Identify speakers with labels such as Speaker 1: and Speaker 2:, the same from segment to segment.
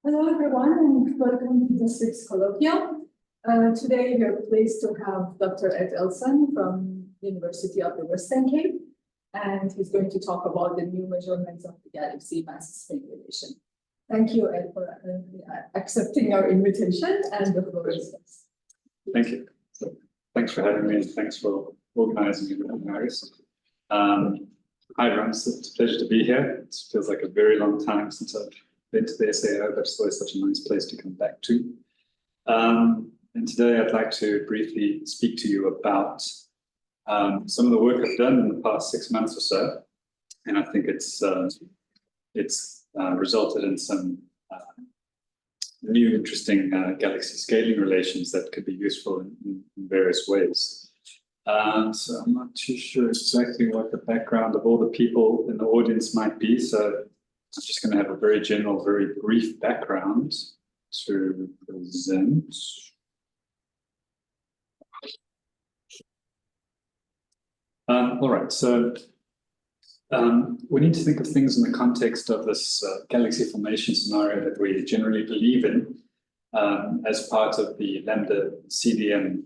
Speaker 1: Hello, everyone, and welcome to this week's colloquium. Today, we are pleased to have Dr. Ed Elson from University of the Western Cape, and he's going to talk about the new measurements of the galaxy mass spin. Thank you, Ed, for accepting our invitation, and the floor is yours.
Speaker 2: Thank you. So, thanks for having me, and thanks for organizing it, Marius. Hi, everyone. It's a pleasure to be here. It feels like a very long time since I've been to the SAAO, but it's always such a nice place to come back to. And today I'd like to briefly speak to you about some of the work I've done in the past 6 months or so. And I think it's resulted in some new interesting galaxy scaling relations that could be useful in various ways. So I'm not too sure exactly what the background of all the people in the audience might be. So I'm just going to have a very general, very brief background to present. All right, so we need to think of things in the context of this galaxy formation scenario that we generally believe in as part of the Lambda-CDM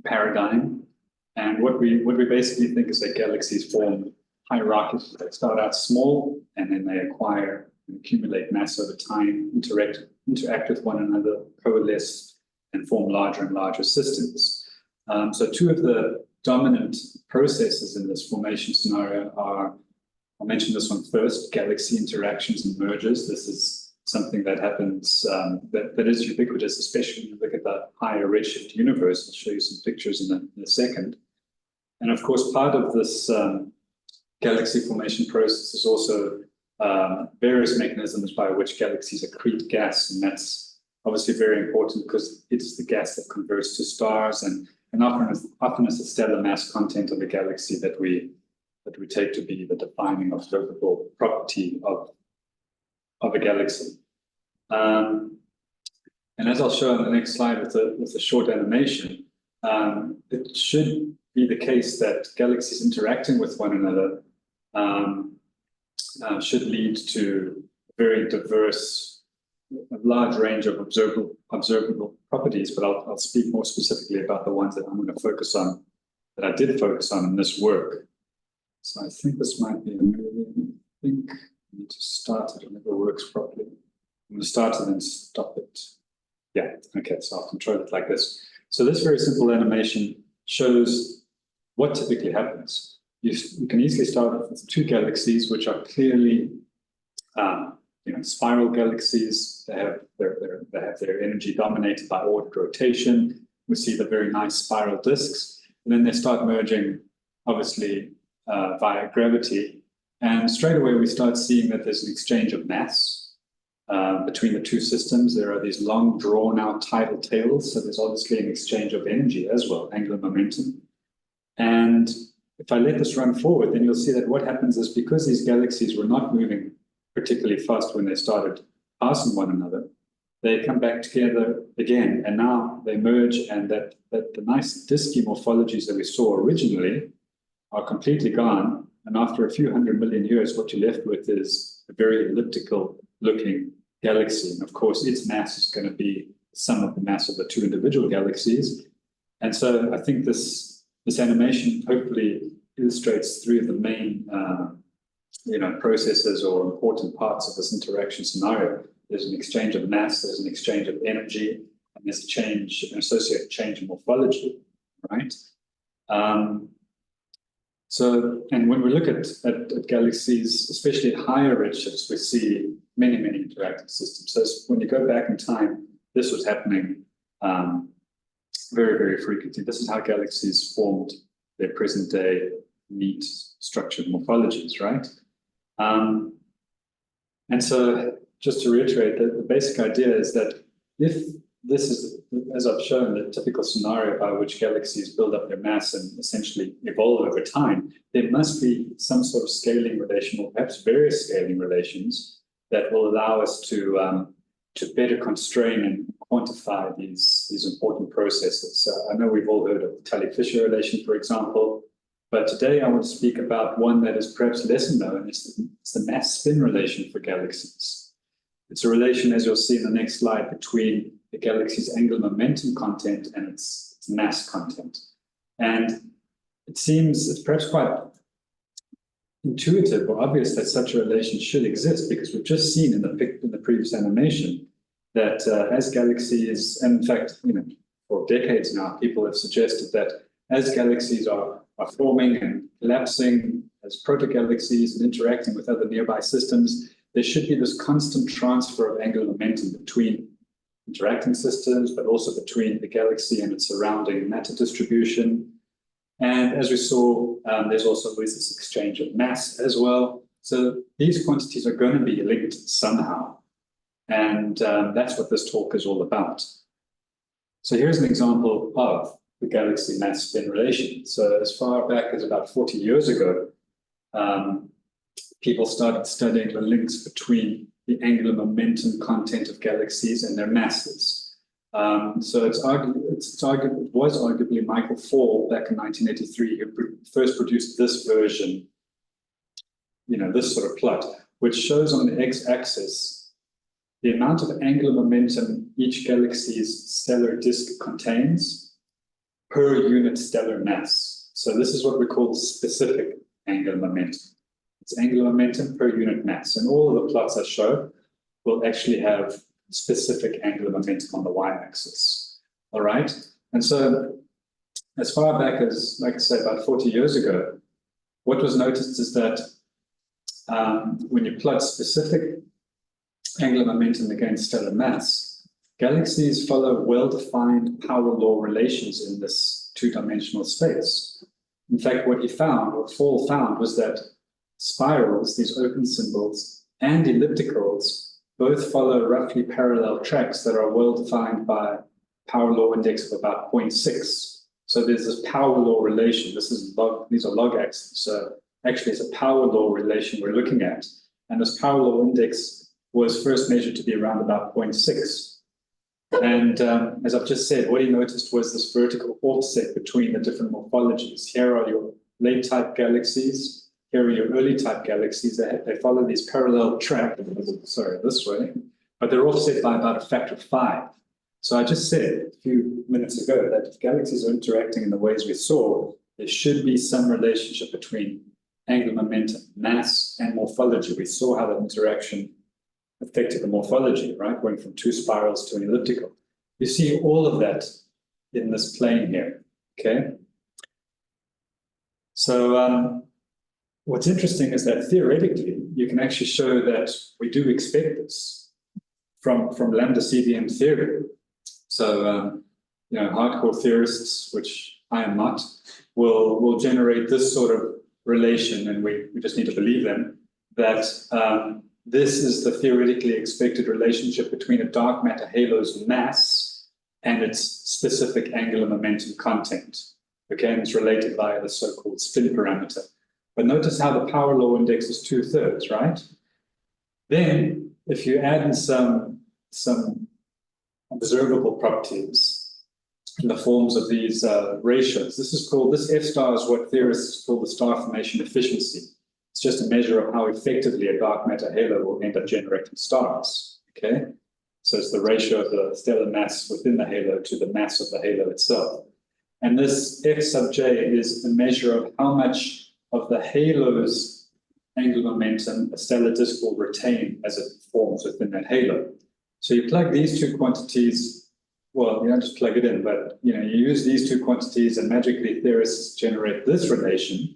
Speaker 2: paradigm. And what we basically think is that galaxies form hierarchically. They start out small, and then they acquire and accumulate mass over time, interact with one another, coalesce, and form larger and larger systems. So two of the dominant processes in this formation scenario are, I'll mention this one first, galaxy interactions and mergers. This is something that happens, that is ubiquitous, especially when you look at the higher redshift universe. I'll show you some pictures in a second. And of course, part of this galaxy formation process is also various mechanisms by which galaxies accrete gas, and that's obviously very important because it's the gas that converts to stars, and often it's the stellar mass content of the galaxy that we take to be the defining observable property of a galaxy. And as I'll show on the next slide with a short animation, it should be the case that galaxies interacting with one another should lead to a very diverse, a large range of observable properties, but I'll speak more specifically about the ones that I'm going to focus on, that I did focus on in this work. So I think this might be a movie. I think I need to start it, it never works properly. I'm going to start it and stop it. Yeah, okay, so I'll control it like this. So this very simple animation shows what typically happens. You can easily start off with two galaxies, which are clearly spiral galaxies. They have their energy dominated by ordered rotation. We see the very nice spiral disks, and then they start merging, obviously, via gravity. And straight away, we start seeing that there's an exchange of mass between the two systems. There are these long, drawn-out tidal tails, so there's obviously an exchange of energy as well, angular momentum. And if I let this run forward, then you'll see that what happens is, because these galaxies were not moving particularly fast when they started passing one another, they come back together again, and now they merge, and that the nice disky morphologies that we saw originally are completely gone. And after a few 100 million years, what you're left with is a very elliptical looking galaxy. And of course, its mass is going to be the sum of the mass of the two individual galaxies. And so I think this animation hopefully illustrates three of the main processes or important parts of this interaction scenario. There's an exchange of mass, there's an exchange of energy, and there's an associated change in morphology, right? And when we look at galaxies, especially at higher redshifts, we see many, many interacting systems. So when you go back in time this was happening very, very frequently. This is how galaxies formed their present day neat structured morphologies, right? And so just to reiterate, the basic idea is that if this is, as I've shown, the typical scenario by which galaxies build up their mass and essentially evolve over time, there must be some sort of scaling relation, or perhaps various scaling relations, that will allow us to better constrain and quantify these important processes. I know we've all heard of the Tully-Fisher relation, for example, but today I want to speak about one that is perhaps lesser known. It's the mass-spin relation for galaxies. It's a relation, as you'll see in the next slide, between the galaxy's angular momentum content and its mass content. And it seems it's perhaps quite intuitive or obvious that such a relation should exist, because we've just seen in the previous animation that as galaxies, and in fact, for decades now, people have suggested that as galaxies are forming and collapsing as proto-galaxies and interacting with other nearby systems, there should be this constant transfer of angular momentum between interacting systems, but also between the galaxy and its surrounding matter distribution. And as we saw, there's also always this exchange of mass as well. So these quantities are going to be linked somehow. And that's what this talk is all about. So here's an example of the galaxy mass-spin relation. So as far back as about 40 years ago, people started studying the links between the angular momentum content of galaxies and their masses. So it was arguably Michael Fall back in 1983 who first produced this version, this sort of plot, which shows on the x-axis the amount of angular momentum each galaxy's stellar disk contains per unit stellar mass. So this is what we call specific angular momentum. It's angular momentum per unit mass. And all of the plots I show will actually have specific angular momentum on the y-axis. All right? And so as far back as, like I say, about 40 years ago, what was noticed is that when you plot specific angular momentum against stellar mass, galaxies follow well-defined power law relations in this two-dimensional space. In fact, what Fall found was that spirals, these open symbols, and ellipticals both follow roughly parallel tracks that are well-defined by power law index of about 0.6. So there's this power law relation. These are log axes. So actually, it's a power law relation we're looking at. And this power law index was first measured to be around about 0.6. And as I've just said, what he noticed was this vertical offset between the different morphologies. Here are your late type galaxies. Here are your early type galaxies. They follow these parallel tracks, this way, but they're offset by about a factor of 5. So I just said a few minutes ago that if galaxies are interacting in the ways we saw, there should be some relationship between angular momentum, mass, and morphology. We saw how that interaction affected the morphology, right? Going from two spirals to an elliptical. You see all of that in this plane here, okay? So what's interesting is that theoretically, you can actually show that we do expect this from Lambda-CDM theory. So, hardcore theorists, which I am not, will generate this sort of relation, and we just need to believe them, that this is the theoretically expected relationship between a dark matter halo's mass and its specific angular momentum content. Okay, and it's related via the so-called spin parameter. But notice how the power law index is 2/3, right? Then, if you add in some observable properties in the forms of these ratios, this F star is what theorists call the star formation efficiency. It's just a measure of how effectively a dark matter halo will end up generating stars, okay? So it's the ratio of the stellar mass within the halo to the mass of the halo itself. And this F sub j is a measure of how much of the halo's angular momentum a stellar disk will retain as it forms within that halo. So you plug these two quantities, well, you don't just plug it in, but you use these two quantities and magically theorists generate this relation,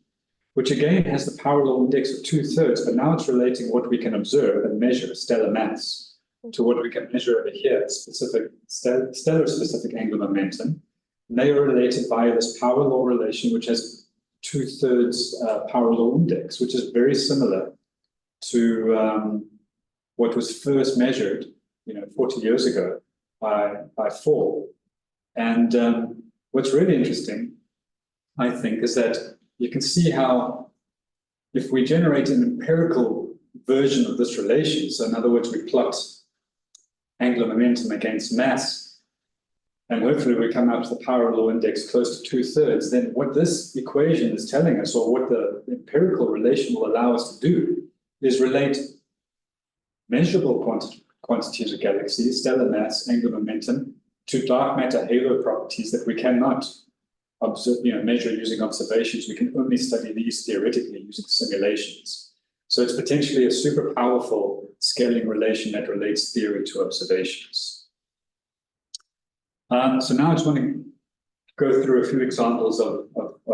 Speaker 2: which again has the power law index of 2/3, but now it's relating what we can observe and measure, stellar mass. to what we can measure over here, specific stellar-specific angular momentum. And they are related via this power law relation, which has 2/3 power law index, which is very similar to what was first measured, 40 years ago by 4. And what's really interesting, I think, is that you can see how if we generate an empirical version of this relation, so in other words, we plot angular momentum against mass, and hopefully we come out to the power law index close to 2/3, then what this equation is telling us, or what the empirical relation will allow us to do, is relate measurable quantities of galaxies, stellar mass, angular momentum, to dark matter halo properties that we cannot observe, measure using observations. We can only study these theoretically using simulations. So it's potentially a super powerful scaling relation that relates theory to observations. So now I just want to go through a few examples of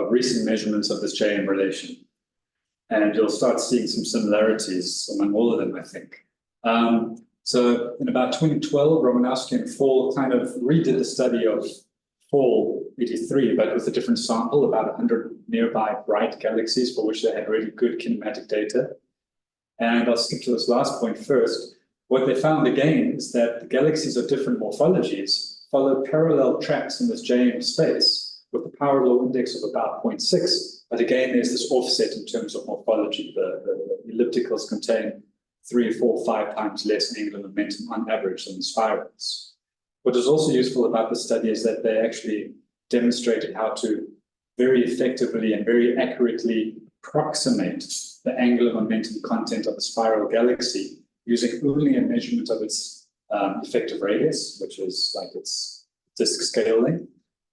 Speaker 2: recent measurements of this JM relation. And you'll start seeing some similarities among all of them, I think. So in about 2012, Romanowski and Fall kind of redid the study of Fall 83, but with a different sample, about 100 nearby bright galaxies for which they had really good kinematic data. And I'll skip to this last point first. What they found again is that the galaxies of different morphologies follow parallel tracks in this JM space with a power law index of about 0.6. But again, there's this offset in terms of morphology. The ellipticals contain 3, 4, 5 times less angular momentum on average than the spirals. What is also useful about the study is that they actually demonstrated how to very effectively and very accurately approximate the angular momentum content of a spiral galaxy using only a measurement of its effective radius, which is like its disk scale length,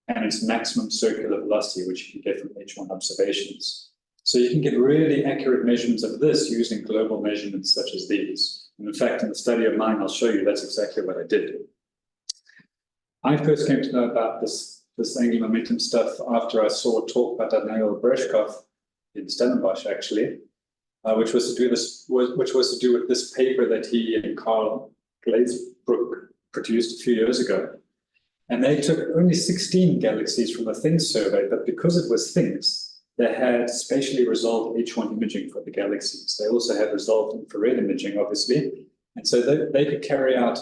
Speaker 2: and its maximum circular velocity, which you can get from H1 observations. So you can get really accurate measurements of this using global measurements such as these. And in fact, in the study of mine, I'll show you that's exactly what I did. I first came to know about this angular momentum stuff after I saw a talk by Daniel Breshkov in Stellenbosch, actually, which was to do with this paper that he and Carl Glazebrook produced a few years ago. And they took only 16 galaxies from a THINGS survey, but because it was THINGS, they had spatially resolved H1 imaging for the galaxies. They also had resolved infrared imaging, obviously. And so they could carry out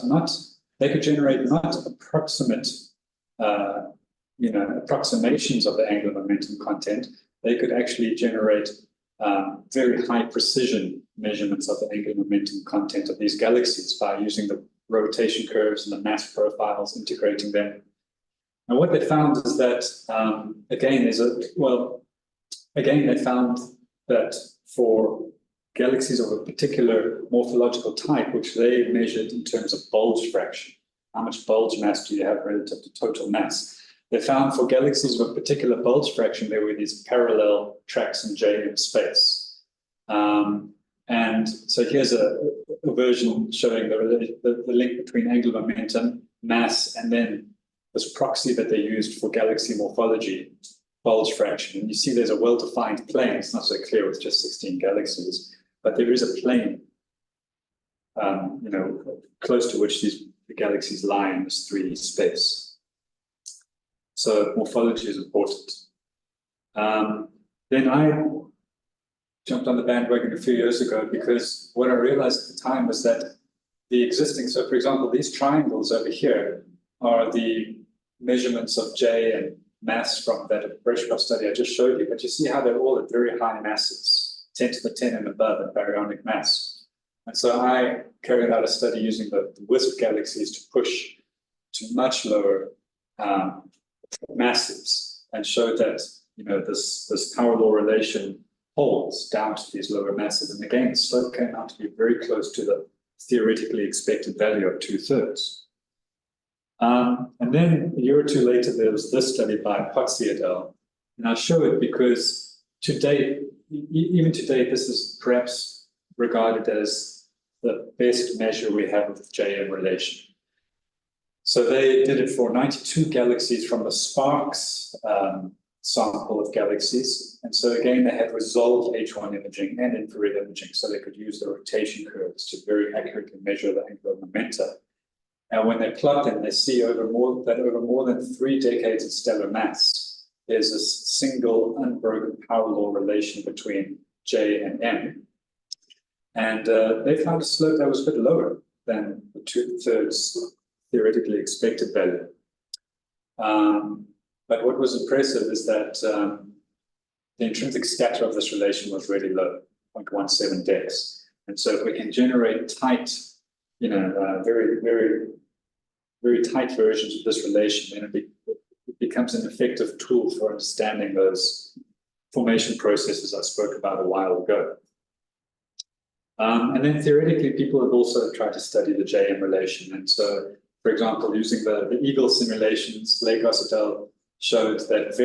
Speaker 2: they could generate not approximate, approximations of the angular momentum content. They could actually generate very high precision measurements of the angular momentum content of these galaxies by using the rotation curves and the mass profiles, integrating them. And what they found is that, again, they found that for galaxies of a particular morphological type, which they measured in terms of bulge fraction, how much bulge mass do you have relative to total mass? They found for galaxies of a particular bulge fraction, there were these parallel tracks in JM space. And so here's a version showing the link between angular momentum, mass, and then this proxy that they used for galaxy morphology, bulge fraction. And you see there's a well-defined plane. It's not so clear with just 16 galaxies, but there is a plane, close to which the galaxies lie in this 3D space. So morphology is important. Then I jumped on the bandwagon a few years ago because what I realized at the time was that the existing, so for example, these triangles over here are the measurements of J and mass from that Breshkov study I just showed you, but you see how they're all at very high masses, 10 to the 10 and above in baryonic mass. And so I carried out a study using the WISP galaxies to push to much lower masses and showed that this power law relation holds down to these lower masses. And again, the slope came out to be very close to the theoretically expected value of 2/3. And then a year or two later, there was this study by Potsi et al. And I show it because to date, even to date, this is perhaps regarded as the best measure we have of the JM relation. So they did it for 92 galaxies from the SPARCS sample of galaxies. And so again, they had resolved H1 imaging and infrared imaging, so they could use the rotation curves to very accurately measure the angular momenta. And when they plot them, they see over more than 3 decades of stellar mass, there's this single unbroken power law relation between J and M. And they found a slope that was a bit lower than the 2/3 theoretically expected value. But what was impressive is that the intrinsic scatter of this relation was really low, 0.17 dex. And so if we can generate tight, very, very, very tight versions of this relation, then it becomes an effective tool for understanding those formation processes I spoke about a while ago. And then theoretically, people have also tried to study the JM relation. And so, for example, using the Eagle simulations, Lagos et al. Showed that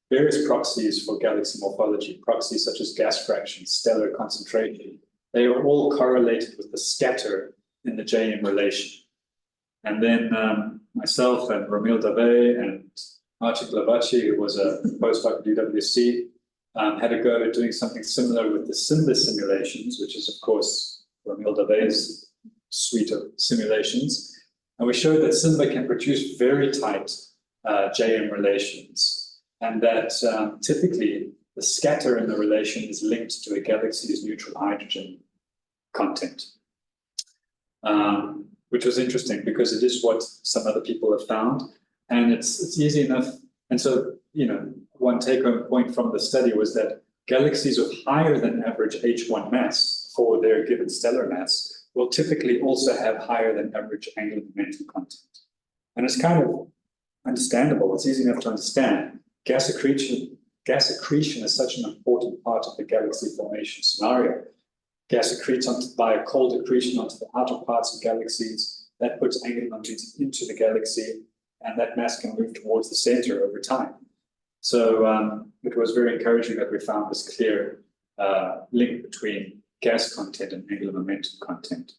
Speaker 2: various proxies for galaxy morphology, proxies such as gas fraction, stellar concentration, they are all correlated with the scatter in the JM relation. And then myself and Romil Dave and Archie Glavachi, who was a postdoc at UWC, had a go at doing something similar with the SIMBA simulations, which is, of course, Romil Dave's suite of simulations. And we showed that SIMBA can produce very tight JM relations, and that typically the scatter in the relation is linked to a galaxy's neutral hydrogen content, which was interesting because it is what some other people have found, and it's easy enough. And so, one take-home point from the study was that galaxies with higher than average H1 mass for their given stellar mass will typically also have higher than average angular momentum content. And it's kind of understandable. It's easy enough to understand. Gas accretion is such an important part of the galaxy formation scenario. Gas accretes by a cold accretion onto the outer parts of galaxies. That puts angular momentum into the galaxy, and that mass can move towards the center over time. So it was very encouraging that we found this clear link between gas content and angular momentum content.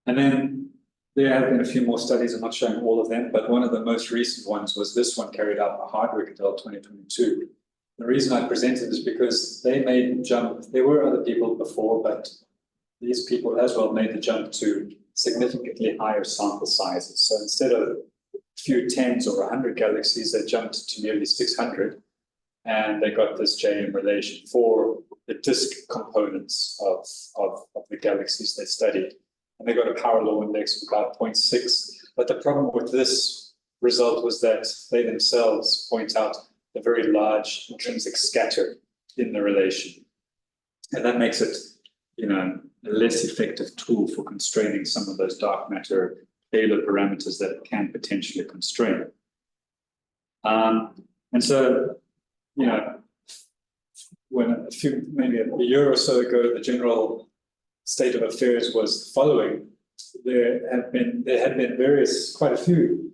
Speaker 2: And then there have been a few more studies. I'm not showing all of them, but one of the most recent ones was this one carried out by Hardwick et al. 2022. The reason I presented is because they made the jump. There were other people before, but these people as well made the jump to significantly higher sample sizes. So instead of a few tens or 100 galaxies, they jumped to nearly 600. And they got this JM relation for the disk components of the galaxies they studied. And they got a power law index of about 0.6. But the problem with this result was that they themselves point out the very large intrinsic scatter in the relation. And that makes it, a less effective tool for constraining some of those dark matter Taylor parameters that it can potentially constrain. And so, when maybe a year or so ago, the general state of affairs was the following: there had been quite a few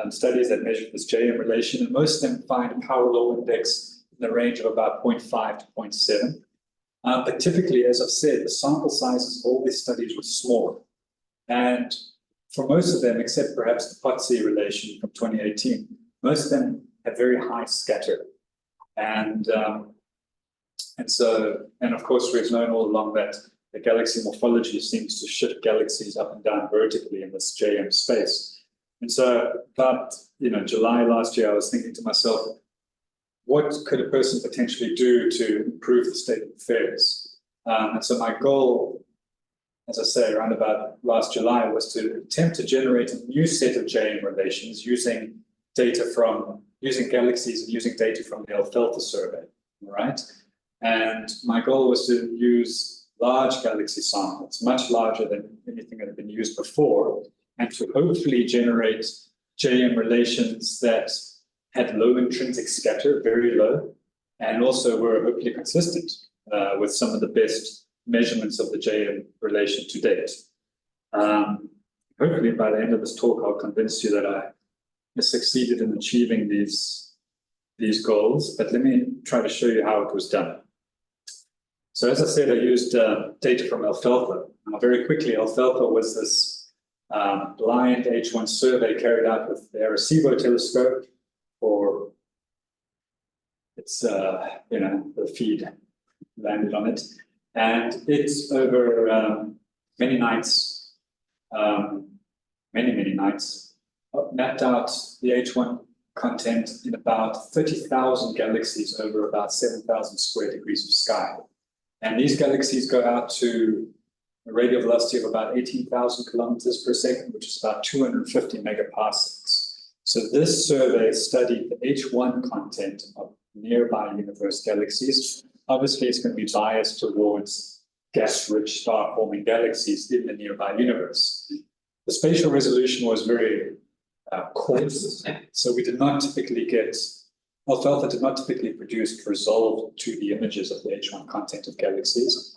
Speaker 2: studies that measured this JM relation, and most of them find a power law index in the range of about 0.5 to 0.7. But typically, as I've said, the sample sizes of all these studies were small, and for most of them, except perhaps the Pottsy relation from 2018, most of them had very high scatter. And of course, we've known all along that the galaxy morphology seems to shift galaxies up and down vertically in this JM space. And so about July last year, I was thinking to myself, what could a person potentially do to improve the state of affairs? And so my goal, as I say, around about last July, was to attempt to generate a new set of JM relations using galaxies and using data from the Alfalfa survey, right? And my goal was to use large galaxy samples, much larger than anything that had been used before, and to hopefully generate JM relations that had low intrinsic scatter, very low, and also were hopefully consistent with some of the best measurements of the JM relation to date. Hopefully by the end of this talk, I'll convince you that I succeeded in achieving these goals, but let me try to show you how it was done. So as I said, I used data from Alfalfa. Very quickly, Alfalfa was this blind H1 survey carried out with the Arecibo telescope for its, the feed landed on it. And it's over many nights, many nights, mapped out the H1 content in about 30,000 galaxies over about 7,000 square degrees of sky. And these galaxies go out to a radial velocity of about 18,000 kilometers per second, which is about 250 megaparsecs. So this survey studied the H1 content of nearby universe galaxies. Obviously, it's going to be biased towards gas-rich star-forming galaxies in the nearby universe. The spatial resolution was very coarse, so we did not typically get, alfalfa did not typically produce resolved 2D images of the H1 content of galaxies.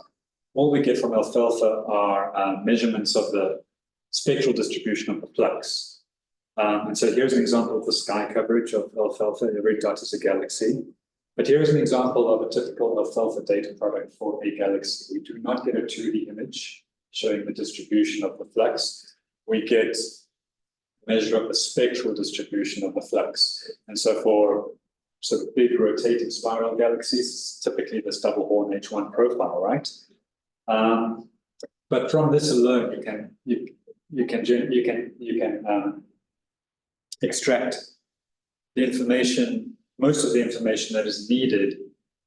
Speaker 2: All we get from alfalfa are measurements of the spectral distribution of the flux. And so here's an example of the sky coverage of alfalfa. Every dot is a galaxy. But here's an example of a typical alfalfa data product for a galaxy. We do not get a 2D image showing the distribution of the flux. We get a measure of the spectral distribution of the flux. And so for sort of big rotating spiral galaxies, typically this double horn H1 profile, right? But from this alone, you can extract the information, most of the information that is needed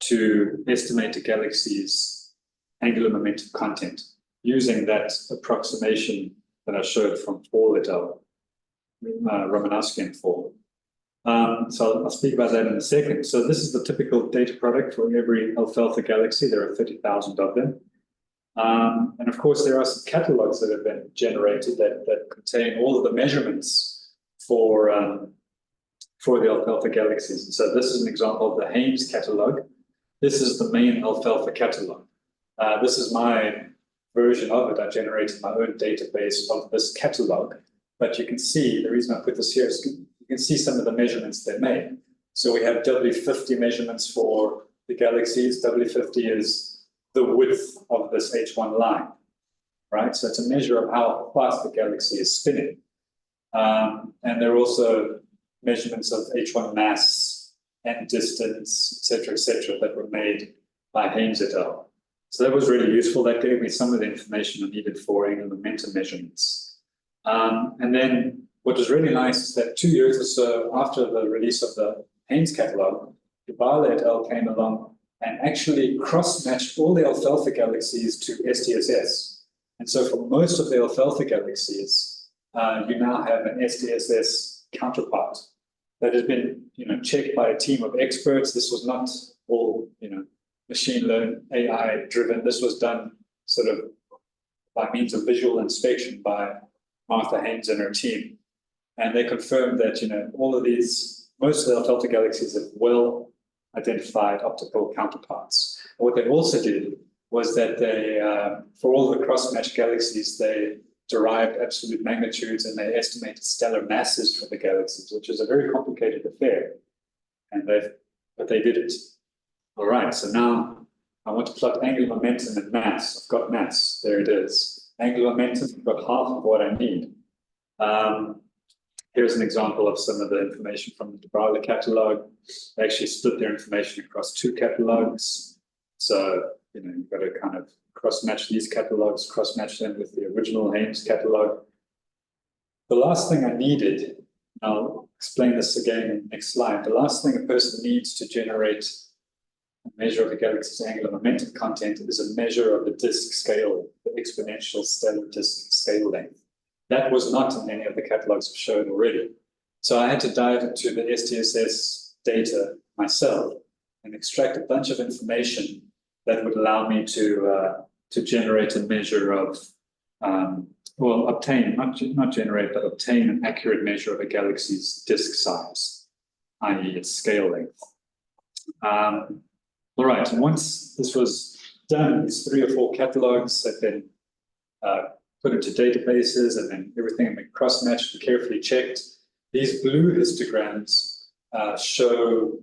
Speaker 2: to estimate a galaxy's angular momentum content using that approximation that I showed from Paul et al. Romanowski and Paul. So I'll speak about that in a second. So this is the typical data product for every alfalfa galaxy. There are 30,000 of them. And of course, there are some catalogs that have been generated that contain all of the measurements for the alfalfa galaxies. And so this is an example of the Haines catalog. This is the main alfalfa catalog. This is my version of it. I generated my own database of this catalog. But you can see, the reason I put this here is you can see some of the measurements they made. So we have W50 measurements for the galaxies. W50 is the width of this H1 line, right? So it's a measure of how fast the galaxy is spinning. And there are also measurements of H1 mass and distance, et cetera, that were made by Haines et al. So that was really useful. That gave me some of the information I needed for angular momentum measurements. And then what was really nice is that 2 years or so after the release of the Haines catalog, Dubala et al. Came along and actually cross-matched all the alfalfa galaxies to SDSS. And so for most of the alfalfa galaxies, you now have an SDSS counterpart that has been, checked by a team of experts. This was not all, machine learned, AI driven. This was done sort of by means of visual inspection by Martha Haines and her team. And they confirmed that, all of these, most of the alfalfa galaxies have well identified optical counterparts. What they also did was that they, for all the cross-matched galaxies, they derived absolute magnitudes and they estimated stellar masses for the galaxies, which is a very complicated affair. But they did it. All right, so now I want to plot angular momentum and mass. I've got mass, there it is. Angular momentum, I've got half of what I need. Here's an example of some of the information from the Dubala catalog. They actually split their information across 2 catalogs. So, you've got to kind of cross-match these catalogs, cross-match them with the original Haines catalog. The last thing I needed, and I'll explain this again in the next slide, the last thing a person needs to generate a measure of a galaxy's angular momentum content is a measure of the disk scale, the exponential stellar disk scale length. That was not in any of the catalogs I've shown already. So I had to dive into the SDSS data myself and extract a bunch of information that would allow me to generate a measure of, obtain, not generate, but obtain an accurate measure of a galaxy's disk size, i.e. its scale length. All right, and once this was done, these 3 or 4 catalogs have been put into databases and then everything had been cross-matched and carefully checked. These blue histograms show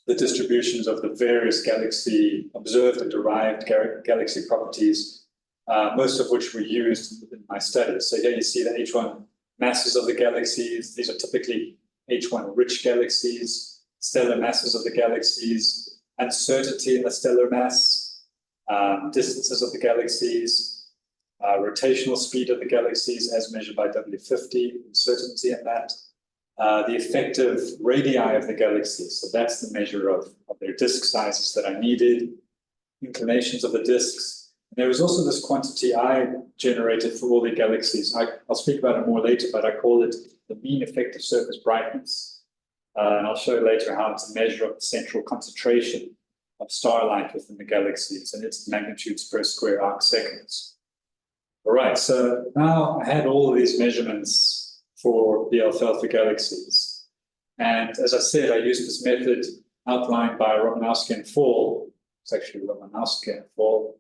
Speaker 2: the distributions of the various galaxy observed and derived galaxy properties, most of which were used in my studies. So here you see the H1 masses of the galaxies. These are typically H1 rich galaxies, stellar masses of the galaxies, uncertainty in the stellar mass, distances of the galaxies, rotational speed of the galaxies as measured by W50, uncertainty in that, the effective radii of the galaxies. So that's the measure of their disk sizes that I needed, inclinations of the disks. And there was also this quantity I generated for all the galaxies. I'll speak about it more later, but I call it the mean effective surface brightness. And I'll show later how it's a measure of the central concentration of starlight within the galaxies and its magnitudes per square arc seconds. All right, so now I had all of these measurements for the alfalfa galaxies. And as I said, I used this method outlined by Romanowski and Fall. It's actually Romanowski and Fall,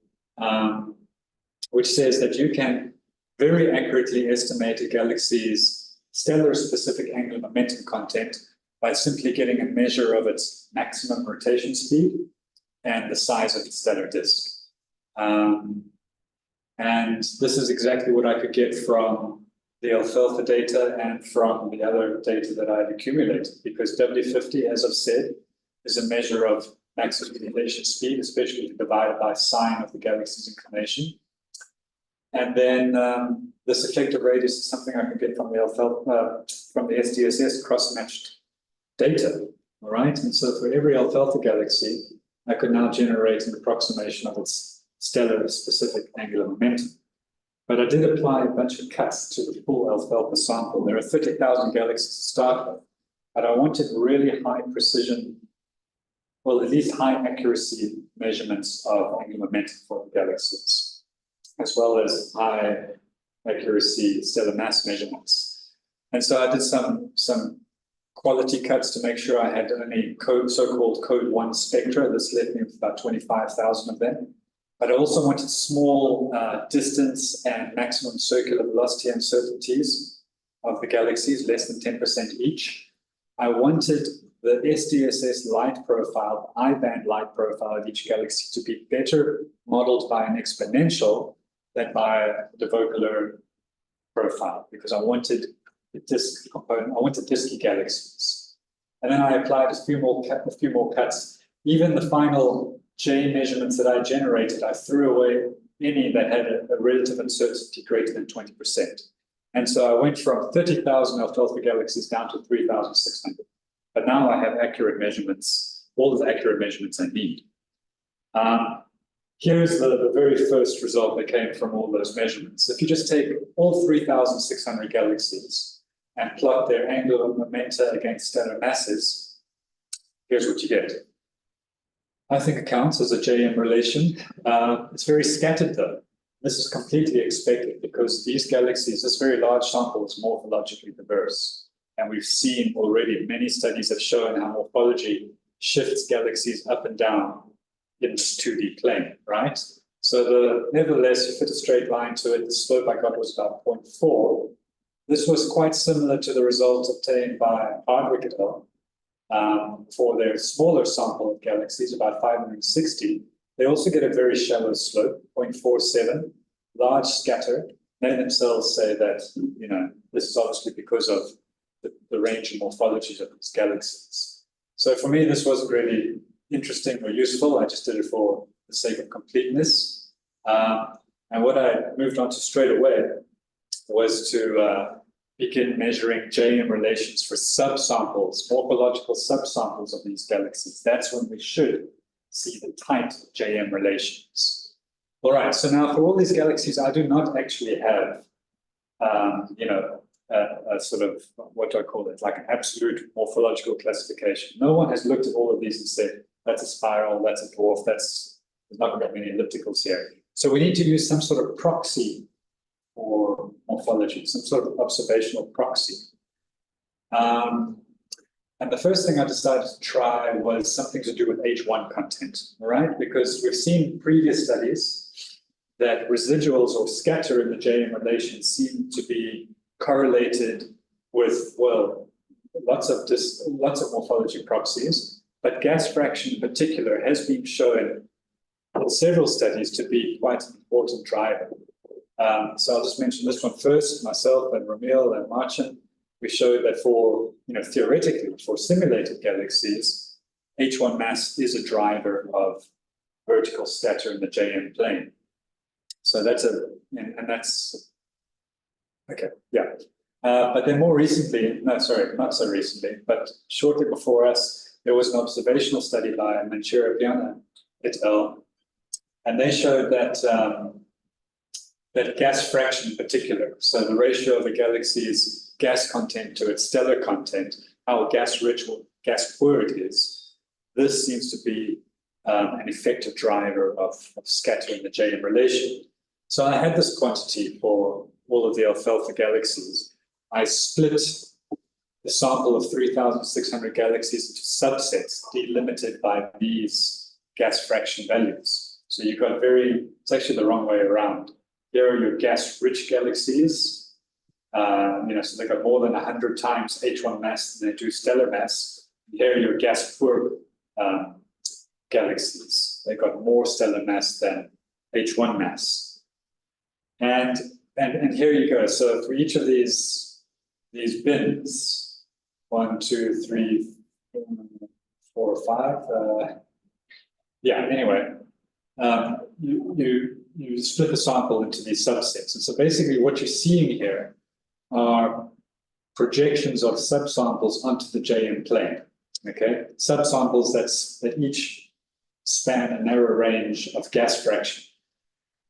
Speaker 2: which says that you can very accurately estimate a galaxy's stellar-specific angular momentum content by simply getting a measure of its maximum rotation speed and the size of its stellar disk. And this is exactly what I could get from the alfalfa data and from the other data that I had accumulated, because W50, as I've said, is a measure of maximum inclination speed, especially divided by sine of the galaxy's inclination. And then this effective radius is something I can get from the alfalfa, from the SDSS cross-matched data. All right, and so for every alfalfa galaxy, I could now generate an approximation of its stellar specific angular momentum. But I did apply a bunch of cuts to the full alfalfa sample. There are 30,000 galaxies to start with, but I wanted really high precision, well, at least high accuracy measurements of angular momentum for the galaxies, as well as high accuracy stellar mass measurements. And so I did some quality cuts to make sure I had only so-called code 1 spectra. This left me with about 25,000 of them. But I also wanted small distance and maximum circular velocity uncertainties of the galaxies, less than 10% each. I wanted the SDSS light profile, the I-band light profile of each galaxy to be better modeled by an exponential than by the Vogler profile, because I wanted the disk component, I wanted disky galaxies. And then I applied a few more cuts. Even the final J measurements that I generated, I threw away any that had a relative uncertainty greater than 20%. And so I went from 30,000 alfalfa galaxies down to 3,600. But now I have accurate measurements, all of the accurate measurements I need. Here's the very first result that came from all those measurements. If you just take all 3,600 galaxies and plot their angular momenta against stellar masses, here's what you get. I think it counts as a JM relation. It's very scattered though. This is completely expected because these galaxies, this very large sample is morphologically diverse. And we've seen already, many studies have shown how morphology shifts galaxies up and down in this 2D plane, right? So nevertheless, you fit a straight line to it, the slope I got was about 0.4. This was quite similar to the results obtained by Hardwick et al. For their smaller sample of galaxies, about 560, they also get a very shallow slope, 0.47, large scatter. They themselves say that, you know, this is obviously because of the range and morphologies of these galaxies. So for me, this wasn't really interesting or useful. I just did it for the sake of completeness. And what I moved on to straight away was to begin measuring JM relations for subsamples, morphological subsamples of these galaxies. That's when we should see the tight JM relations. All right, so now for all these galaxies, I do not actually have, a sort of, what do I call it, like an absolute morphological classification. No one has looked at all of these and said, that's a spiral, that's a dwarf, there's not going to be many ellipticals here. So we need to use some sort of proxy for morphology, some sort of observational proxy. And the first thing I decided to try was something to do with H1 content, all right? Because we've seen previous studies that residuals or scatter in the JM relation seem to be correlated with, well, lots of morphology proxies, but gas fraction in particular has been shown in several studies to be quite an important driver. So I'll just mention this one first. Myself and Ramil and Marcin, we showed that for, theoretically, for simulated galaxies, H1 mass is a driver of vertical scatter in the JM plane. So that's okay, yeah. But then more recently, no, sorry, not so recently, but shortly before us, there was an observational study by Manchuripiana et al. And they showed that that gas fraction in particular, so the ratio of a galaxy's gas content to its stellar content, how gas rich or gas poor it is, this seems to be an effective driver of scatter in the JM relation. So I had this quantity for all of the alfalfa galaxies. I split the sample of 3,600 galaxies into subsets delimited by these gas fraction values. So you've got it's actually the wrong way around. Here are your gas-rich galaxies. So they've got more than 100 times H1 mass than they do stellar mass. Here are your gas-poor galaxies. They've got more stellar mass than H1 mass. And here you go. So for each of these bins, 1, 2, 3, 4, 5. Anyway, you split the sample into these subsets. And so basically what you're seeing here are projections of subsamples onto the JM plane. Okay, subsamples that each span a narrow range of gas fraction.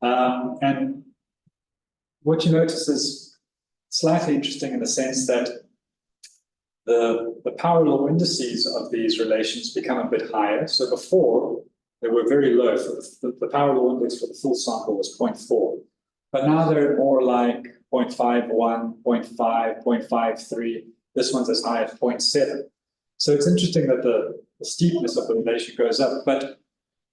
Speaker 2: And what you notice is slightly interesting in the sense that the power law indices of these relations become a bit higher. So before, they were very low. The power law index for the full sample was 0.4. But now they're more like 0.51, 0.5, 0.53. This one's as high as 0.7. So it's interesting that the steepness of the relation goes up. But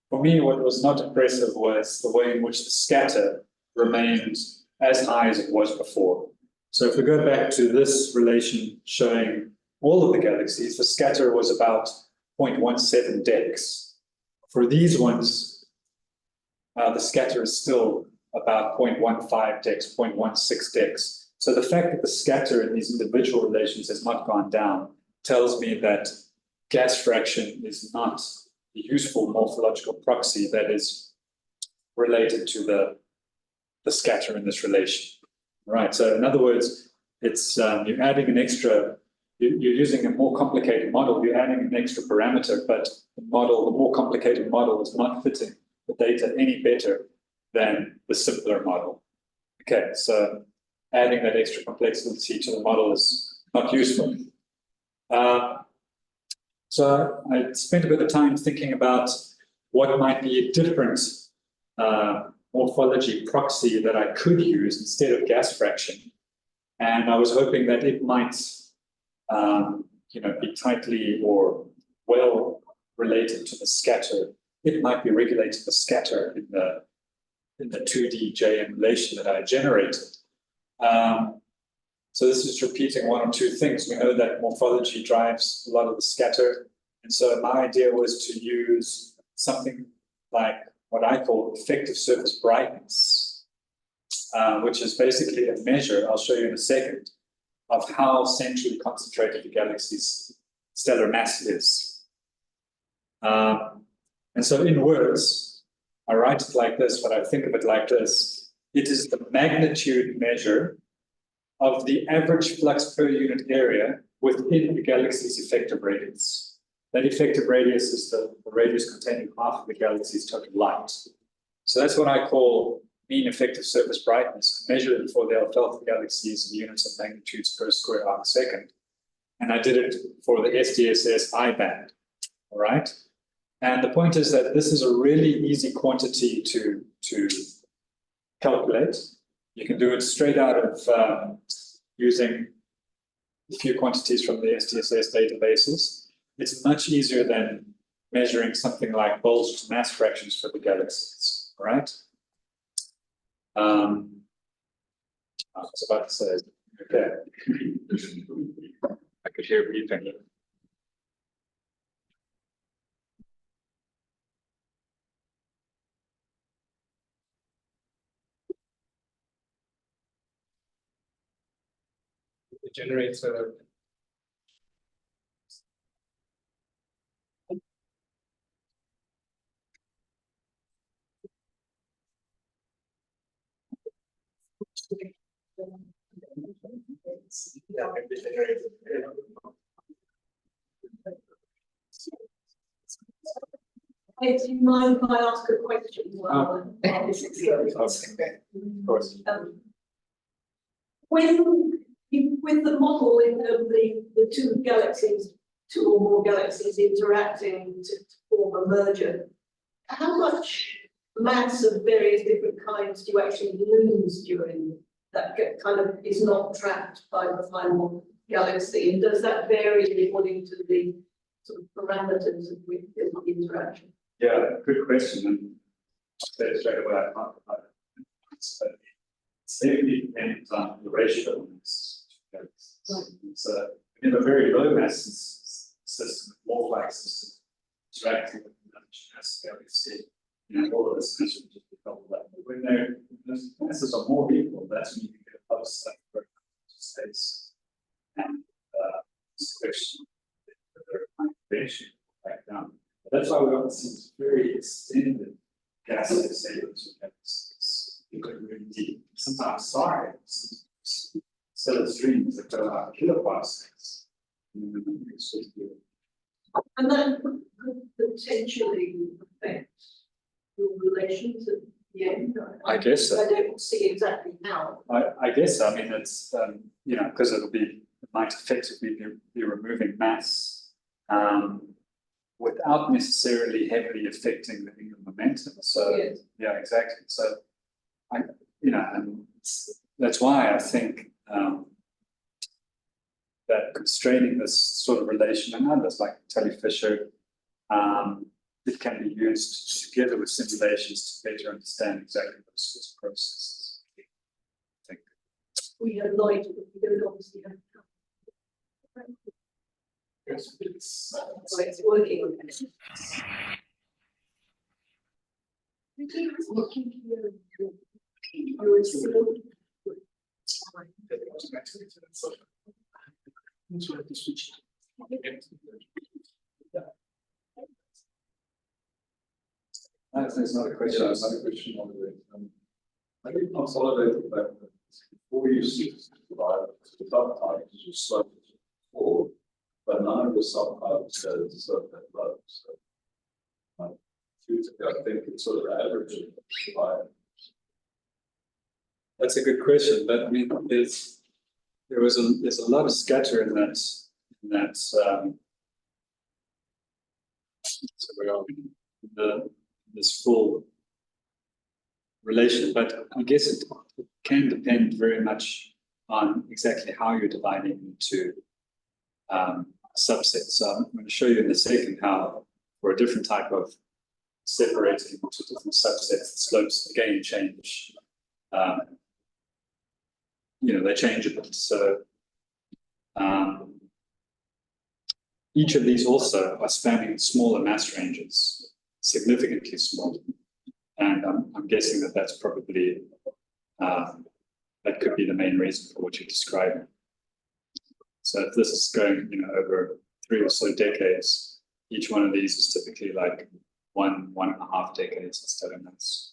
Speaker 2: for me, what was not impressive was the way in which the scatter remained as high as it was before. So if we go back to this relation showing all of the galaxies, the scatter was about 0.17 dex. For these ones, the scatter is still about 0.15 dex, 0.16 dex. So the fact that the scatter in these individual relations has not gone down tells me that gas fraction is not a useful morphological proxy that is related to the scatter in this relation. Right. So in other words, it's you're adding an extra. You're using a more complicated model. You're adding an extra parameter, but the more complicated model, is not fitting the data any better than the simpler model. Okay, so adding that extra complexity to the model is not useful. So I spent a bit of time thinking about what might be a different morphology proxy that I could use instead of gas fraction. And I was hoping that it might be tightly or well related to the scatter. It might be regulated the scatter in the 2D JM relation that I generated. So this is repeating one or two things. We know that morphology drives a lot of the scatter. And so my idea was to use something like what I call effective surface brightness, which is basically a measure, I'll show you in a second, of how centrally concentrated the galaxy's stellar mass is. And so in words, I write it like this, but I think of it like this. It is the magnitude measure of the average flux per unit area within the galaxy's effective radius. That effective radius is the radius containing half of the galaxy's total light. So that's what I call mean effective surface brightness, measured for the alfalfa galaxies in units of magnitudes per square arc second. And I did it for the SDSS I band, all right? And the point is that this is a really easy quantity to calculate. You can do it straight out of using a few quantities from the SDSS databases. It's much easier than measuring something like bulge to mass fractions for the galaxies, all right? I was about to say, okay. I could hear beeping.
Speaker 3: generator.
Speaker 4: Hey, do you mind if I ask a question while this is going on?
Speaker 2: Of course.
Speaker 4: With the model of the two galaxies, two or more galaxies interacting to form a merger, how much mass of various different kinds do you actually lose during that kind of is not trapped by the final galaxy? And does that vary according to the sort of parameters of the interaction?
Speaker 2: Yeah, good question. And I'll say straight away, I can't provide it. It's heavily dependent on the ratio of these two galaxies. So in a very low mass system, more like system, interacting with another mass galaxy, all of this is just be double that. But when the masses are more equal, that's when you can get a lot of stuff going into space. And this question, the convention back down. That's why we often see these very extended gaseous segments of galaxies. You could really deep, sometimes stellar streams that go out kiloparsecs.
Speaker 4: And that could potentially affect your relations at the end.
Speaker 2: I guess so.
Speaker 4: I don't see exactly how.
Speaker 2: I guess so. I mean, it's because it might effectively be removing mass. Without necessarily heavily affecting the angular momentum. So
Speaker 4: Yes.
Speaker 2: yeah, exactly. So and that's why I think that constraining this sort of relation and others like Telly Fisher, it can be used together with simulations to better understand exactly those sorts of processes. I think.
Speaker 4: We have light, but we don't obviously have.
Speaker 2: Yes,
Speaker 4: So it's working on it.
Speaker 2: There's not a question.
Speaker 5: Yeah, another question on the I think consolidated back before you provide the subtypes you slope forward, but none of the subtypes has slope that low. So I think it's sort of averaging by.
Speaker 2: That's a good question, but I mean, there's a lot of scatter in that so we are this full relation, but I guess it can depend very much on exactly how you're dividing into subsets. So I'm going to show you in a second how for a different type of separating into different subsets, the slopes again change. They change a bit. So each of these also are spanning smaller mass ranges, significantly smaller. And I'm guessing that that's probably, that could be the main reason for what you're describing. So if this is going, over 3 or so decades, each one of these is typically like 1.5 decades instead of mass.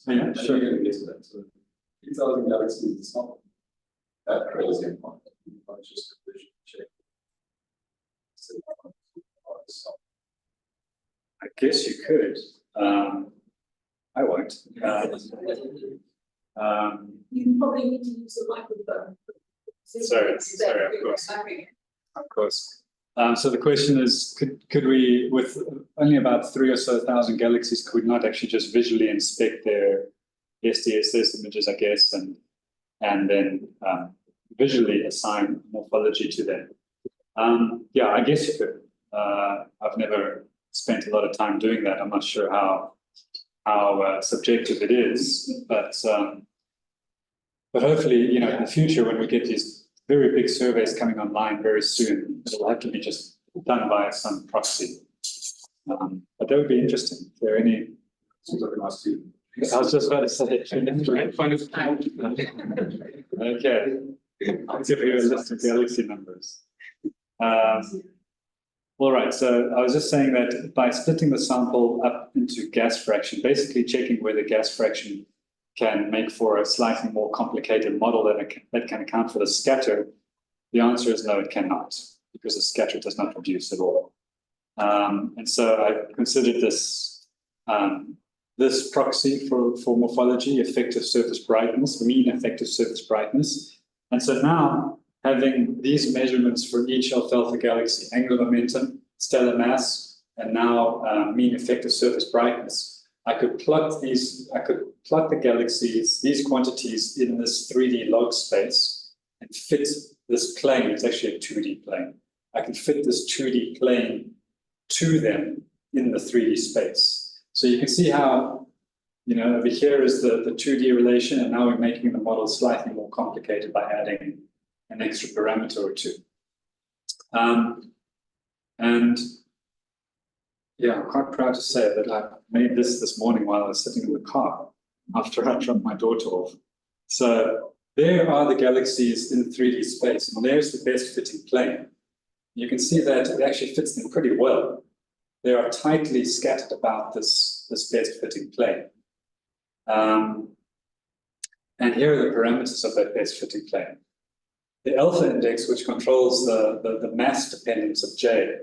Speaker 2: Yeah,
Speaker 5: Sure, you're going to get to that. So 2,000 galaxies is not that crazy in point. It's just a vision check.
Speaker 2: I guess you could. I won't.
Speaker 4: You probably need to use a microphone.
Speaker 2: Sorry, of course. So the question is, could we, with only about 3 or so thousand galaxies, could we not actually just visually inspect their SDSS images, I guess, and then visually assign morphology to them? Yeah, I guess you could. I've never spent a lot of time doing that. I'm not sure how subjective it is, but hopefully, in the future, when we get these very big surveys coming online very soon, it'll have to be just done by some proxy. But that would be interesting. If there are any.
Speaker 5: Seems like a nice to
Speaker 2: I was just about to say. Okay. I'll give you a list of galaxy numbers. All right, so I was just saying that by splitting the sample up into gas fraction, basically checking whether gas fraction can make for a slightly more complicated model that can account for the scatter, the answer is no, it cannot, because the scatter does not reduce at all. And so I considered this this proxy for morphology, effective surface brightness, mean effective surface brightness. And so now, having these measurements for each alpha galaxy, angular momentum, stellar mass, and now mean effective surface brightness, I could plot the galaxies, these quantities in this 3D log space and fit this plane. It's actually a 2D plane. I can fit this 2D plane to them in the 3D space. So you can see how, over here is the 2D relation, and now we're making the model slightly more complicated by adding an extra parameter or two. And yeah, I'm quite proud to say that I made this morning while I was sitting in the car after I dropped my daughter off. So there are the galaxies in 3D space, and there's the best fitting plane. You can see that it actually fits them pretty well. They are tightly scattered about this best fitting plane. And here are the parameters of that best fitting plane. The alpha index, which controls the mass dependence of J,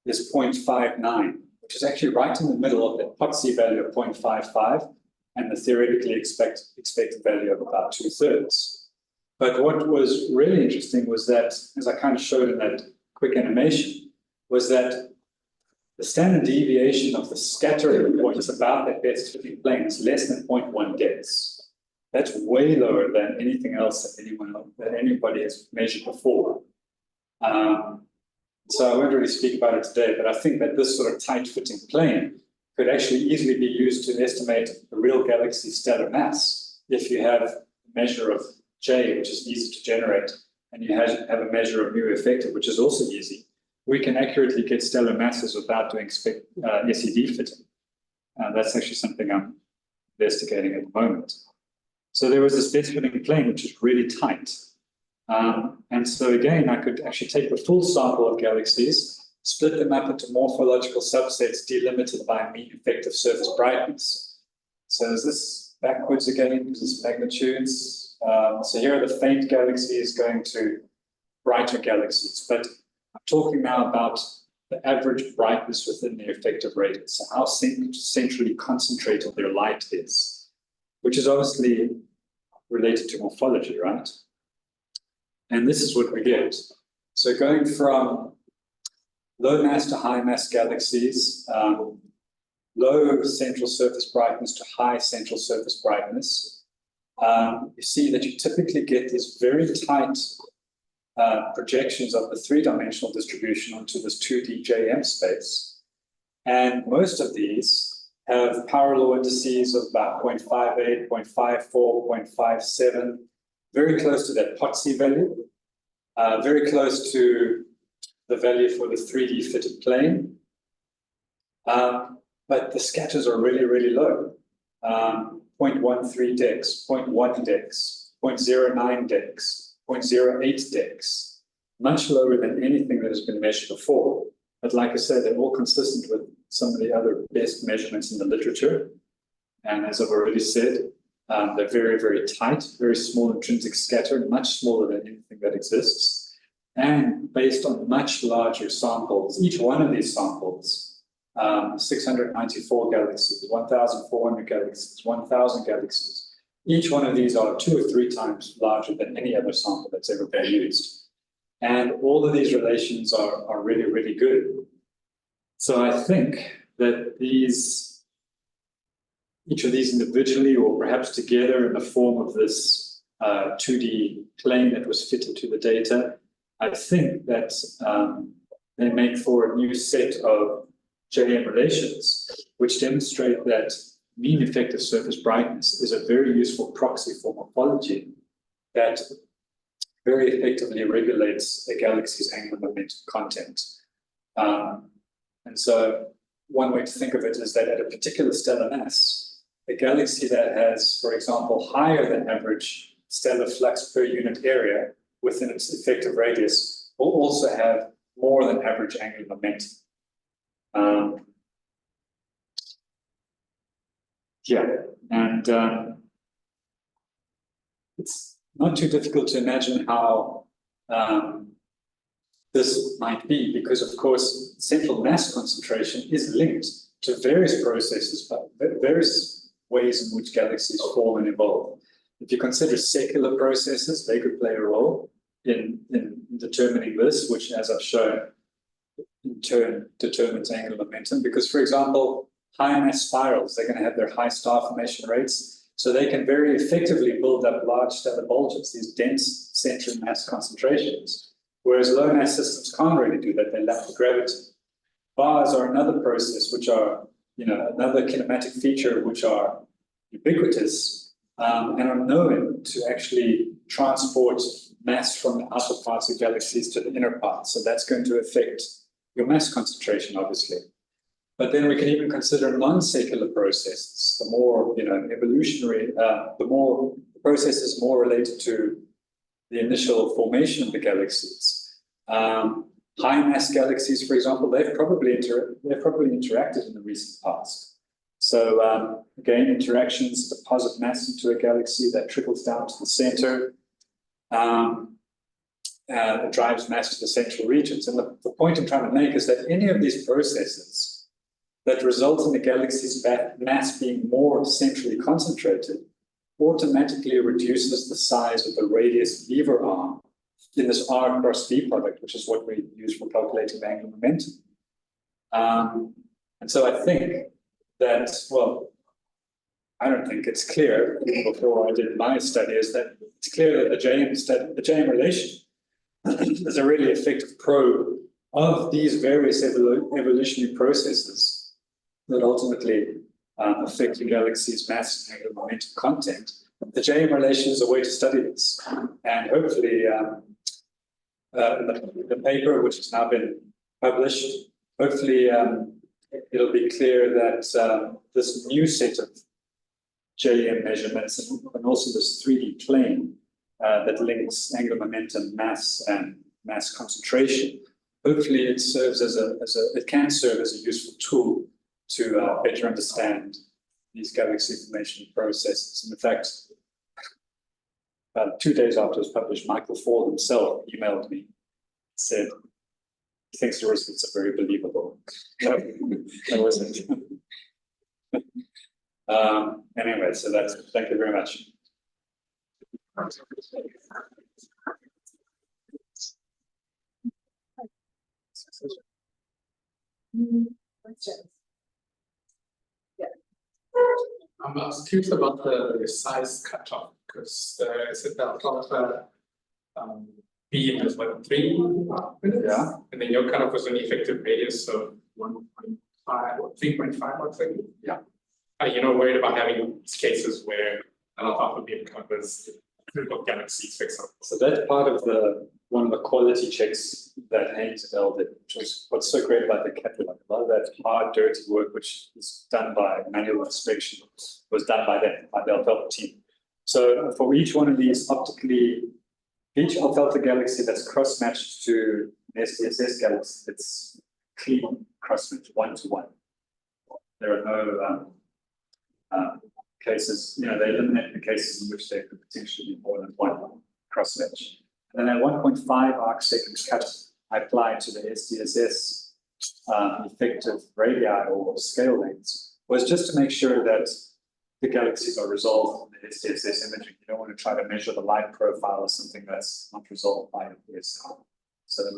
Speaker 2: is 0.59, which is actually right in the middle of the Pottsy value of 0.55 and the theoretically expected value of about 2/3. But what was really interesting was that, as I kind of showed in that quick animation, was that the standard deviation of the scattering points about that best fitting plane is less than 0.1 Dex. That's way lower than anything else that anybody has measured before. So I won't really speak about it today, but I think that this sort of tight-fitting plane could actually easily be used to estimate the real galaxy stellar mass if you have a measure of J, which is easy to generate, and you have a measure of mu effective, which is also easy. We can accurately get stellar masses without doing SED fitting. That's actually something I'm investigating at the moment. So there was this best fitting plane, which is really tight. And so again, I could actually take the full sample of galaxies, split them up into morphological subsets delimited by mean effective surface brightness. So is this backwards again? Is this magnitudes? So here are the faint galaxies going to brighter galaxies. But I'm talking now about the average brightness within the effective radius, so how centrally concentrated their light is, which is obviously related to morphology, right? And this is what we get. So going from low mass to high mass galaxies, low central surface brightness to high central surface brightness, you see that you typically get these very tight projections of the three-dimensional distribution onto this 2D JM space. And most of these have power law indices of about 0.58, 0.54, 0.57, very close to that Pottsy value, very close to the value for the 3D fitted plane. But the scatters are really, really low. 0.13 Dex, 0.1 Dex, 0.09 Dex, 0.08 Dex, much lower than anything that has been measured before. But like I said, they're all consistent with some of the other best measurements in the literature. And as I've already said, they're very, very tight, very small intrinsic scatter, much smaller than anything that exists. And based on much larger samples, each one of these samples, 694 galaxies, 1,400 galaxies, 1,000 galaxies, each one of these are 2 or 3 times larger than any other sample that's ever been used. And all of these relations are really, really good. So I think that each of these individually or perhaps together in the form of this 2D plane that was fitted to the data, I think that they make for a new set of JM relations, which demonstrate that mean effective surface brightness is a very useful proxy for morphology that very effectively regulates a galaxy's angular momentum content. And so one way to think of it is that at a particular stellar mass, a galaxy that has, for example, higher than average stellar flux per unit area within its effective radius will also have more than average angular momentum. It's not too difficult to imagine how this might be, because of course central mass concentration is linked to various processes, but various ways in which galaxies form and evolve. If you consider secular processes, they could play a role in determining this, which, as I've shown, in turn determines angular momentum. Because, for example, high mass spirals, they're going to have their high star formation rates, so they can very effectively build up large stellar bulges, these dense central mass concentrations. Whereas low mass systems can't really do that; they lack the gravity. Bars are another process, which are, another kinematic feature, which are ubiquitous and are known to actually transport mass from the outer parts of galaxies to the inner parts. So that's going to affect your mass concentration, obviously. But then we can even consider non-secular processes. The more, evolutionary, the processes more related to the initial formation of the galaxies. High mass galaxies, for example, they've probably interacted in the recent past. So again, interactions deposit mass into a galaxy that trickles down to the center. It drives mass to the central regions. And the point I'm trying to make is that any of these processes that result in the galaxy's mass being more centrally concentrated automatically reduces the size of the radius lever arm in this R cross V product, which is what we use for calculating the angular momentum. And so I think that, well, I don't think it's clear, even before I did my study, is that it's clear that the JM relation is a really effective probe of these various evolutionary processes that ultimately affect the galaxy's mass and angular momentum content. The JM relation is a way to study this, and hopefully the paper, which has now been published, hopefully it'll be clear that this new set of JM measurements and also this 3D plane that links angular momentum, mass, and mass concentration, hopefully it serves it can serve as a useful tool to better understand these galaxy formation processes. And in fact, about 2 days after it was published, Michael Ford himself emailed me, said he thinks the results are very believable. That was it. Anyway, so thank you very much.
Speaker 1: Questions?
Speaker 3: I was curious about the size cutoff, because is it that beam is 3,
Speaker 2: Yeah.
Speaker 3: and then your cutoff was an effective radius of 1.5 or 3.5 or something.
Speaker 2: Yeah.
Speaker 3: Are you not worried about having cases where an alpha beam covers a group of galaxies, for example?
Speaker 2: So that's part of one of the quality checks that Haynes et al. Did, which was what's so great about the catalog. A lot of that hard, dirty work, which is done by manual inspection, was done by the Alpha team. So for each one of these each Alpha galaxy that's cross-matched to an SDSS galaxy, it's clean cross-match 1-to-1. There are no cases, they eliminate the cases in which there could potentially be more than one cross-match. And then that 1.5 arc seconds cut I applied to the SDSS effective radii or scale lengths was just to make sure that the galaxies are resolved in the SDSS imaging. You don't want to try to measure the light profile or something that's not resolved by the PSL. So that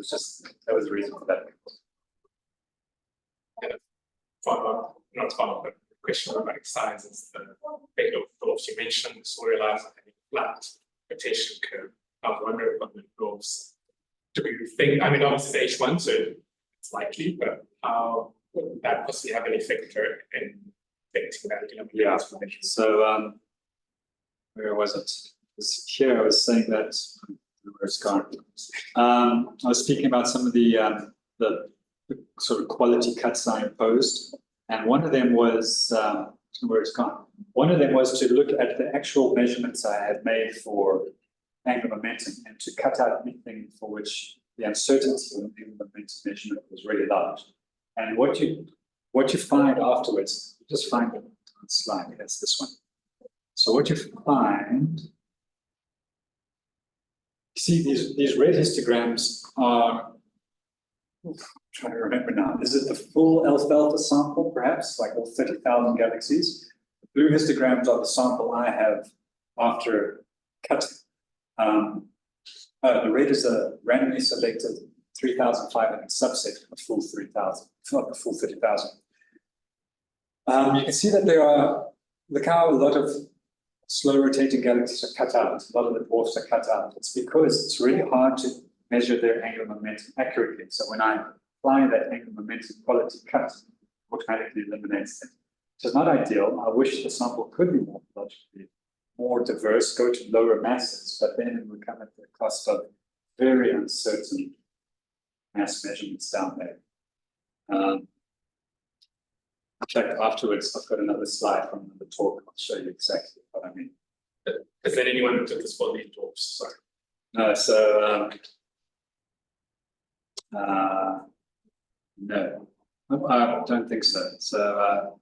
Speaker 2: was the reason for that.
Speaker 3: Follow-up, not follow-up, but question about size is the rate of dwarfs. You mentioned storyline having flat rotation curve. I was wondering about the dwarfs. Do we think, I mean, obviously it's H1, so it's likely, but how would that possibly have an effect in affecting that?
Speaker 2: Yeah, so where was it? Here I was saying that, where it's gone. I was speaking about some of the sort of quality cuts I imposed, and one of them was where it's gone. One of them was to look at the actual measurements I had made for angular momentum and to cut out anything for which the uncertainty of the angular momentum measurement was really large. And what you find afterwards, just find it on the slide, that's this one. So what you find, you see these red histograms are, I'm trying to remember now, is it the full alpha sample perhaps, like all 30,000 galaxies? The blue histograms are the sample I have after cutting. The red is a randomly selected 3,500 subset of the full 3,000, not the full 30,000. You can see that there are, look how a lot of slow rotating galaxies are cut out, a lot of the dwarfs are cut out. It's because it's really hard to measure their angular momentum accurately. So when I apply that angular momentum quality cut, it automatically eliminates it. So it's not ideal. I wish the sample could be more logically more diverse, go to lower masses, but then it would come at the cost of very uncertain mass measurements down there. In fact, afterwards, I've got another slide from the talk. I'll show you exactly what I mean.
Speaker 3: Is there anyone who took this for these dwarfs? Sorry.
Speaker 2: No, so no, I don't think so. So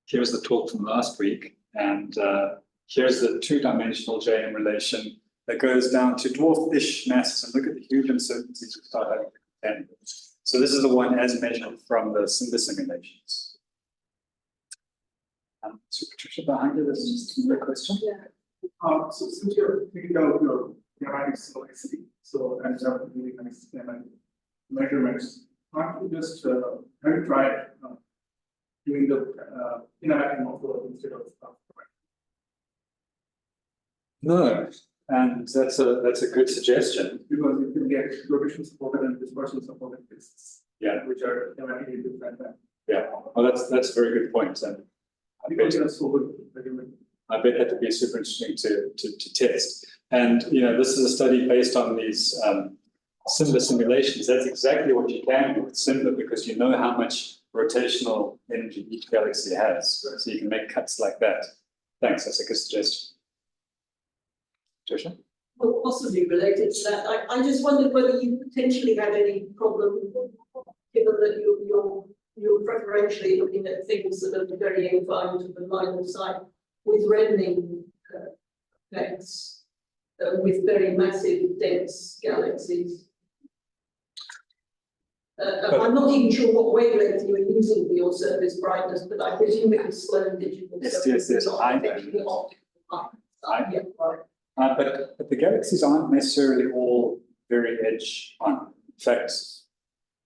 Speaker 2: here's the talk from last week. And here's the two-dimensional JM relation that goes down to dwarf-ish masses. And look at the huge uncertainties we start having to contend with. So this is the one as measured from the Simba simulations. So Patricia, behind you, this is just another question.
Speaker 1: Yeah.
Speaker 6: So since you're thinking about your dynamics so nicely, so and have really nice measurements, can't you just have you tried doing the kinematic model instead of
Speaker 2: No, and that's a good suggestion.
Speaker 6: because you can get rotation supported and dispersion supported cases.
Speaker 2: Yeah.
Speaker 6: Which are kinematically different than
Speaker 2: Yeah, well, that's a very good point. And
Speaker 6: because they are so good.
Speaker 2: I bet that would be super interesting to test. And this is a study based on these Simba simulations. That's exactly what you can do with Simba because you know how much rotational energy each galaxy has. So you can make cuts like that. Thanks, that's a good suggestion. Patricia?
Speaker 4: Well, possibly related to that, I just wondered whether you potentially had any problem, given that you're preferentially looking at things that are very inclined to the line of sight with reddening effects with very massive, dense galaxies. I'm not even sure what wavelength you were using for your surface brightness, but I presume it was slow and digital.
Speaker 2: Yes,
Speaker 4: so
Speaker 2: yes,
Speaker 4: it's not
Speaker 2: I
Speaker 4: affecting the optical line. Yeah, right.
Speaker 2: But the galaxies aren't necessarily all very edge on. In fact,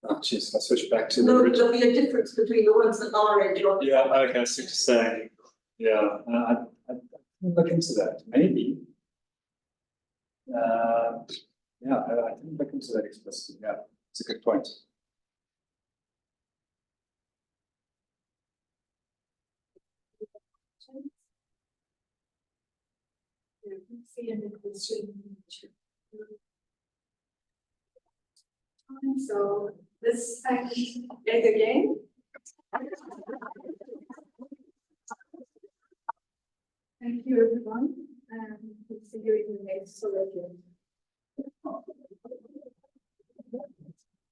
Speaker 2: oh geez, I switch back to the
Speaker 4: No,
Speaker 2: original.
Speaker 4: there'll be a difference between the ones that are edge on.
Speaker 2: Yeah, okay, I see what you're saying. Yeah, I didn't look into that. Maybe. Yeah, I didn't look into that explicitly. Yeah, it's a good point.
Speaker 1: So this thanks Ed again. Thank you, everyone, and we'll see you in the next Colloquium.